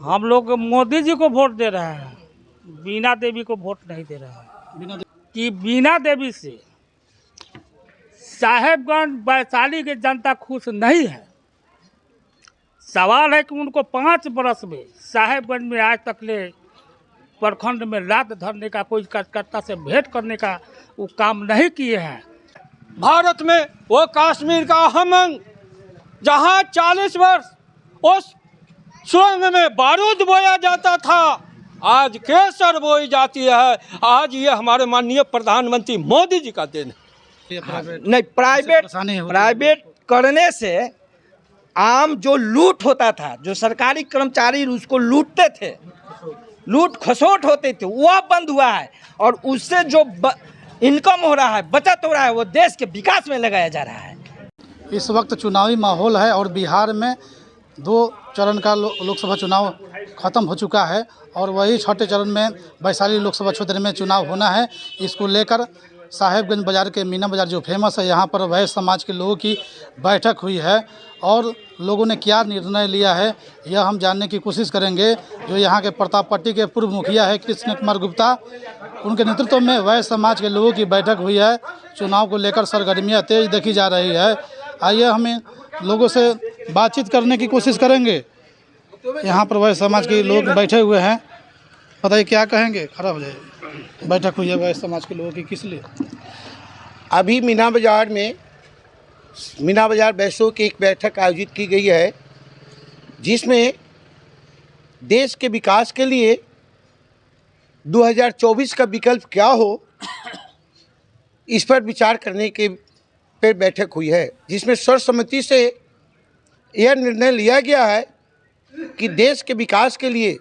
हम लोग मोदी जी को वोट दे रहे हैं, बीना देवी को वोट नहीं दे रहे हैं। कि बीना देवी से साहेबगंज वैशाली की जनता खुश नहीं है। सवाल है कि उनको 5 बरस में साहेबगंज में आज तक ले प्रखंड में लात धरने का, कोई कार्यकर्ता से भेंट करने का वो काम नहीं किए हैं। भारत में वो कश्मीर का अहम अंग जहाँ 40 वर्ष उस सुरंग में बारूद बोया जाता था, आज केसर बोई जाती है। आज ये हमारे माननीय प्रधानमंत्री मोदी जी का दिन है। नहीं, प्राइवेट करने से आम जो लूट होता था, जो सरकारी कर्मचारी उसको लूटते थे, लूट खसोट होते थे, वह बंद हुआ है। और उससे जो इनकम हो रहा है, बचत हो रहा है, वो देश के विकास में लगाया जा रहा है। इस वक्त चुनावी माहौल है और बिहार में 2 चरण का लोकसभा चुनाव ख़त्म हो चुका है और वही छठे चरण में वैशाली लोकसभा क्षेत्र में चुनाव होना है। इसको लेकर साहेबगंज बाज़ार के मीना बाज़ार जो फेमस है, यहाँ पर वैश्य समाज के लोगों की बैठक हुई है और लोगों ने क्या निर्णय लिया है यह हम जानने की कोशिश करेंगे। जो यहाँ के प्रतापपट्टी के पूर्व मुखिया है कृष्ण कुमार गुप्ता, उनके नेतृत्व में वैश्य समाज के लोगों की बैठक हुई है। चुनाव को लेकर सरगर्मियाँ तेज देखी जा रही है। आइए हमें लोगों से बातचीत करने की कोशिश करेंगे। यहाँ पर वैश्य समाज के लोग बैठे हुए हैं, बताइए क्या कहेंगे। खड़ा हो जाइए। बैठक हुई है वैश्य समाज के लोगों की किस लिए? अभी मीना बाज़ार वैश्यों की एक बैठक आयोजित की गई है, जिसमें देश के विकास के लिए 2024 का विकल्प क्या हो, इस पर विचार करने के पर बैठक हुई है, जिसमें सर्वसम्मति से यह निर्णय लिया गया है कि देश के विकास के लिए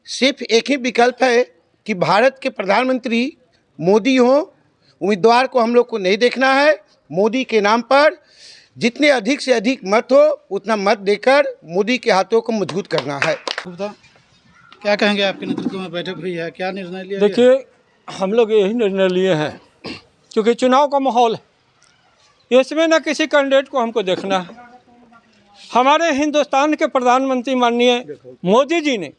सिर्फ एक ही विकल्प है कि भारत के प्रधानमंत्री मोदी हों। उम्मीदवार को हम लोग को नहीं देखना है। मोदी के नाम पर जितने अधिक से अधिक मत हो उतना मत देकर मोदी के हाथों को मजबूत करना है। क्या कहेंगे, आपके नेतृत्व में बैठक हुई है, क्या निर्णय लिया? देखिए, हम लोग यही निर्णय लिए हैं क्योंकि चुनाव का माहौल है, इसमें न किसी कैंडिडेट को हमको देखना है। हमारे हिंदुस्तान के प्रधानमंत्री माननीय मोदी जी ने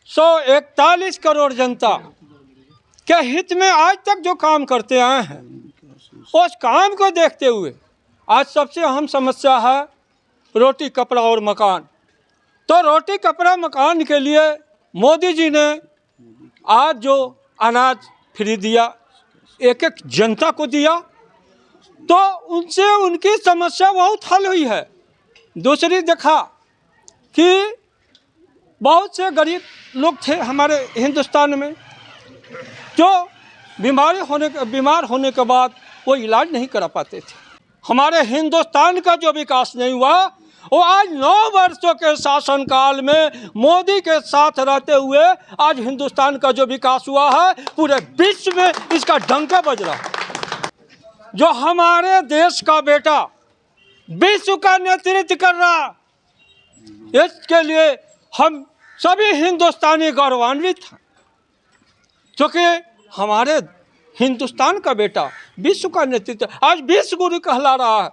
141 करोड़ जनता के हित में आज तक जो काम करते आए हैं, उस काम को देखते हुए आज सबसे अहम समस्या है रोटी कपड़ा और मकान। तो रोटी कपड़ा मकान के लिए मोदी जी ने आज जो अनाज फ्री दिया, एक एक जनता को दिया, तो उनसे उनकी समस्या बहुत हल हुई है। दूसरी देखा कि बहुत से गरीब लोग थे हमारे हिंदुस्तान में, जो बीमार होने के बाद वो इलाज नहीं करा पाते थे। हमारे हिंदुस्तान का जो विकास नहीं हुआ, वो आज 9 वर्षों के शासनकाल में मोदी के साथ रहते हुए आज हिंदुस्तान का जो विकास हुआ है, पूरे विश्व में इसका डंका बज रहा है। जो हमारे देश का बेटा विश्व का नेतृत्व कर रहा, इसके लिए हम सभी हिंदुस्तानी गौरवान्वित हैं, क्योंकि हमारे हिंदुस्तान का बेटा विश्व का नेतृत्व आज विश्व गुरु कहला रहा है।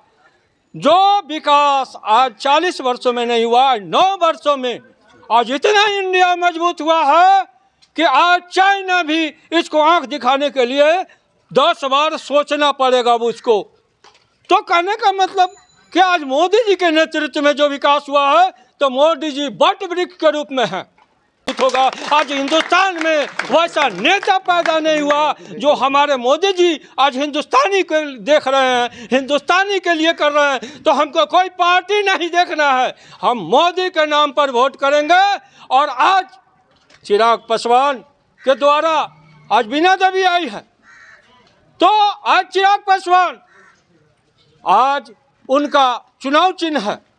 जो विकास आज 40 वर्षों में नहीं हुआ, 9 वर्षों में आज इतना इंडिया मजबूत हुआ है कि आज चाइना भी इसको आंख दिखाने के लिए 10 बार सोचना पड़ेगा उसको। तो कहने का मतलब कि आज मोदी जी के नेतृत्व में जो विकास हुआ है, तो मोदी जी वट वृक्ष के रूप में है होगा। आज हिंदुस्तान में वैसा नेता पैदा नहीं हुआ जो हमारे मोदी जी आज हिंदुस्तानी को देख रहे हैं, हिंदुस्तानी के लिए कर रहे हैं। तो हमको कोई पार्टी नहीं देखना है, हम मोदी के नाम पर वोट करेंगे। और आज चिराग पासवान के द्वारा आज बीना देवी आई है, तो आज चिराग पासवान, आज उनका चुनाव चिन्ह है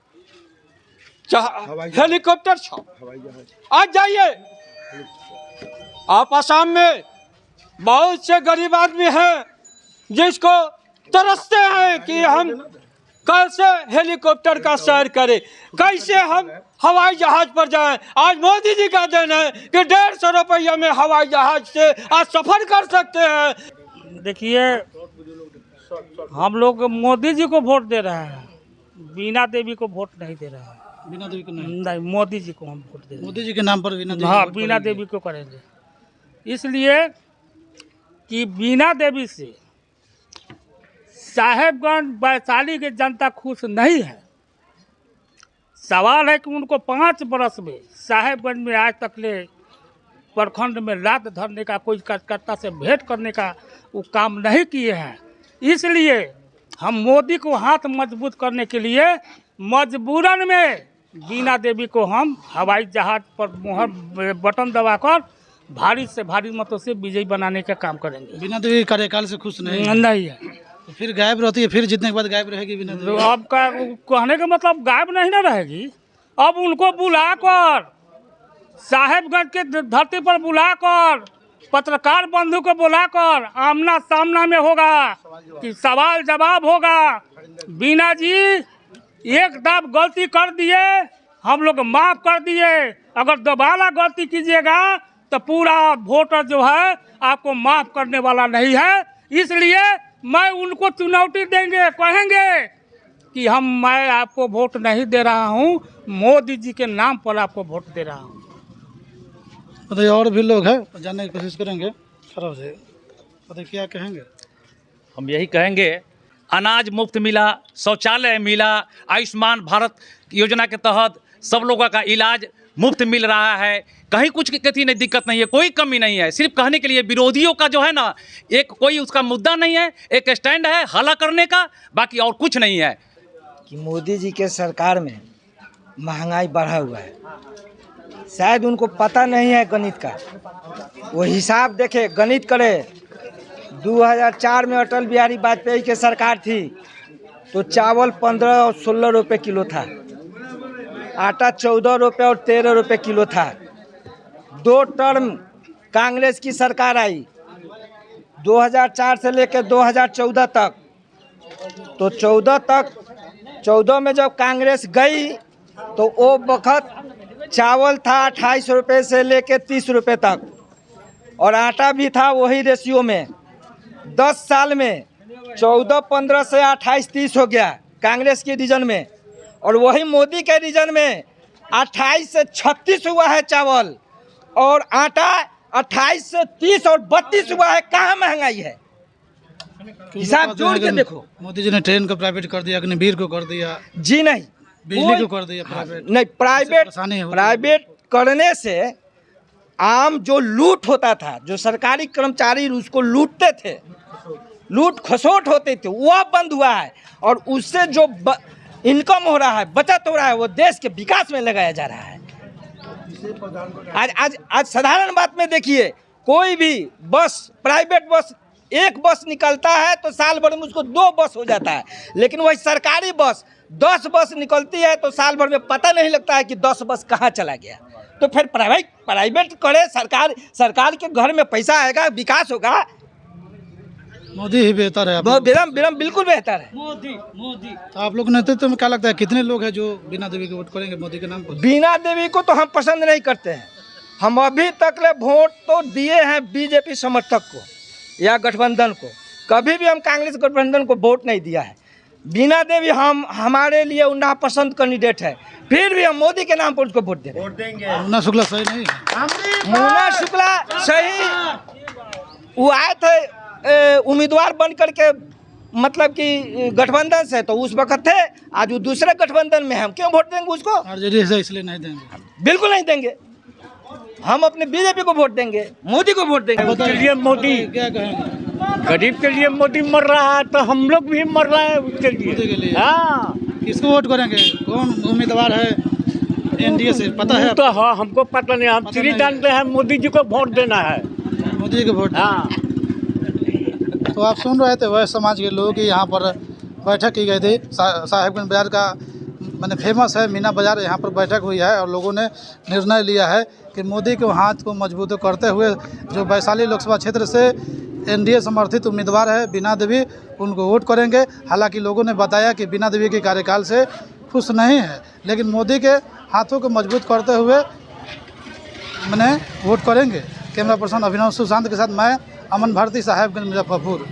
हेलीकॉप्टर छाप। आज जाइए आप, आसाम में बहुत से गरीब आदमी हैं जिसको तरसते हैं कि हम कैसे हेलीकॉप्टर का सैर करें, कैसे हम हवाई जहाज पर जाएं। आज मोदी जी का दिन है कि 150 रुपया में हवाई जहाज से आज सफर कर सकते हैं। देखिए, हम लोग मोदी जी को वोट दे रहे हैं, बीना देवी को वोट नहीं दे रहा है। बीना देवी को नहीं, नहीं, मोदी जी को हम वोट दे रहे मोदी जी के नाम पर बीना हैं। देवी हाँ, को बीना वोट देवी को करेंगे, इसलिए कि बीना देवी से साहेबगंज वैशाली की जनता खुश नहीं है। सवाल है कि उनको 5 बरस में साहेबगंज में आज तक ले प्रखंड में लात धरने का, कोई कार्यकर्ता से भेंट करने का वो काम नहीं किए हैं। इसलिए हम मोदी को हाथ मजबूत करने के लिए मजबूरन में बीना देवी को हम हवाई जहाज पर मोहर बटन दबाकर भारी से भारी मतों से विजयी बनाने का काम करेंगे। बीना देवी कार्यकाल से खुश नहीं है। नहीं है तो फिर गायब रहती है, फिर जीतने के बाद गायब रहेगी बीना तो देवी। अब का कहने का मतलब गायब नहीं ना रहेगी। अब उनको बुलाकर साहेबगंज के धरती पर बुलाकर पत्रकार बंधु को बुलाकर आमना सामना में होगा कि सवाल जवाब होगा। बीना जी एकदम गलती कर दिए, हम लोग माफ़ कर दिए, अगर दोबारा गलती कीजिएगा तो पूरा वोटर जो है आपको माफ़ करने वाला नहीं है। इसलिए मैं उनको चुनौती देंगे, कहेंगे कि मैं आपको वोट नहीं दे रहा हूँ, मोदी जी के नाम पर आपको वोट दे रहा हूँ। बताइए, और भी लोग हैं, जानने की कोशिश करेंगे। खराब से बताइए क्या कहेंगे। हम यही कहेंगे, अनाज मुफ्त मिला, शौचालय मिला, आयुष्मान भारत योजना के तहत सब लोगों का इलाज मुफ्त मिल रहा है, कहीं कुछ किसी ने दिक्कत नहीं है, कोई कमी नहीं है। सिर्फ कहने के लिए विरोधियों का जो है ना, एक कोई उसका मुद्दा नहीं है, एक स्टैंड है हल्ला करने का, बाकी और कुछ नहीं है। कि मोदी जी के सरकार में महंगाई बढ़ा हुआ है, शायद उनको पता नहीं है गणित का। वो हिसाब देखे, गणित करे। 2004 में अटल बिहारी वाजपेयी की सरकार थी तो चावल 15 और 16 रुपये किलो था, आटा 14 रुपये और 13 रुपये किलो था। 2 टर्म कांग्रेस की सरकार आई 2004 से लेकर 2014 तक। तो 14 में जब कांग्रेस गई तो वो वक्त चावल था 28 रुपये से लेकर 30 रुपये तक, और आटा भी था वही रेशियो में। 10 साल में 14-15 से 28-30 हो गया कांग्रेस के रीजन में, और वही मोदी के रीजन में 28 से 36 हुआ है चावल, और आटा 28 से 30 और 32 हुआ है। कहाँ महंगाई है? हिसाब जोड़ के देखो। मोदी जी ने ट्रेन को प्राइवेट कर दिया, अग्निवीर को कर दिया, जी नहीं, बिजली को कर दिया प्राइवेट। नहीं, प्राइवेट करने से आम जो लूट होता था, जो सरकारी कर्मचारी उसको लूटते थे, लूट खसोट होते थे, वह बंद हुआ है। और उससे जो इनकम हो रहा है, बचत हो रहा है, वो देश के विकास में लगाया जा रहा है। आज साधारण बात में देखिए, कोई भी बस, प्राइवेट बस, एक बस निकलता है तो साल भर में उसको 2 बस हो जाता है, लेकिन वही सरकारी बस 10 बस निकलती है तो साल भर में पता नहीं लगता है कि 10 बस कहाँ चला गया। तो फिर प्राइवेट करे, सरकार के घर में पैसा आएगा, विकास होगा। मोदी ही बेहतर है। बिरम बिल्कुल बेहतर है। मोदी। तो आप लोग नेतृत्व में क्या लगता है, कितने लोग हैं जो बीना देवी को वोट करेंगे मोदी के नाम पर? बीना देवी को तो हम पसंद नहीं करते हैं। हम अभी तक ले वोट तो दिए हैं बीजेपी समर्थक को या गठबंधन को, कभी भी हम कांग्रेस गठबंधन को वोट नहीं दिया है। बीना देवी हमारे लिए नापसंद कैंडिडेट है, फिर भी हम मोदी के नाम पर उसको वोट देंगे। मोना शुक्ला सही नहीं है। मोना शुक्ला सही, वो आए थे उम्मीदवार बन करके, मतलब कि गठबंधन से, तो उस वक्त थे, आज वो दूसरे गठबंधन में, हम क्यों वोट देंगे उसको? आरजेडी से इसलिए नहीं देंगे, बिल्कुल नहीं देंगे। हम अपने बीजेपी को वोट देंगे, मोदी को वोट देंगे। उसके लिए मोदी, क्या कहेंगे? गरीब के लिए मोदी मर रहा है तो हम लोग भी मर रहे हैं उसके मोदी के लिए। लिए। हाँ, किसको वोट करेंगे? कौन उम्मीदवार है एनडीए से, पता है? तो हाँ, हमको पता नहीं, हम पता श्री नहीं। जानते हैं मोदी जी को वोट देना है। मोदी के वोट। हाँ, तो आप सुन रहे थे वह समाज के लोग की यहाँ पर बैठक की गई थी। साहेबगंज बाजार का मैंने फेमस है मीना बाजार, यहाँ पर बैठक हुई है और लोगों ने निर्णय लिया है कि मोदी के हाथ को मजबूत करते हुए जो वैशाली लोकसभा क्षेत्र से एनडीए समर्थित उम्मीदवार है बीना देवी, उनको वोट करेंगे। हालांकि लोगों ने बताया कि बीना देवी के कार्यकाल से खुश नहीं है, लेकिन मोदी के हाथों को मजबूत करते हुए मैंने वोट करेंगे। कैमरा पर्सन अभिनव सुशांत के साथ मैं अमन भारती, साहेबगंज मुजफ्फरपुर।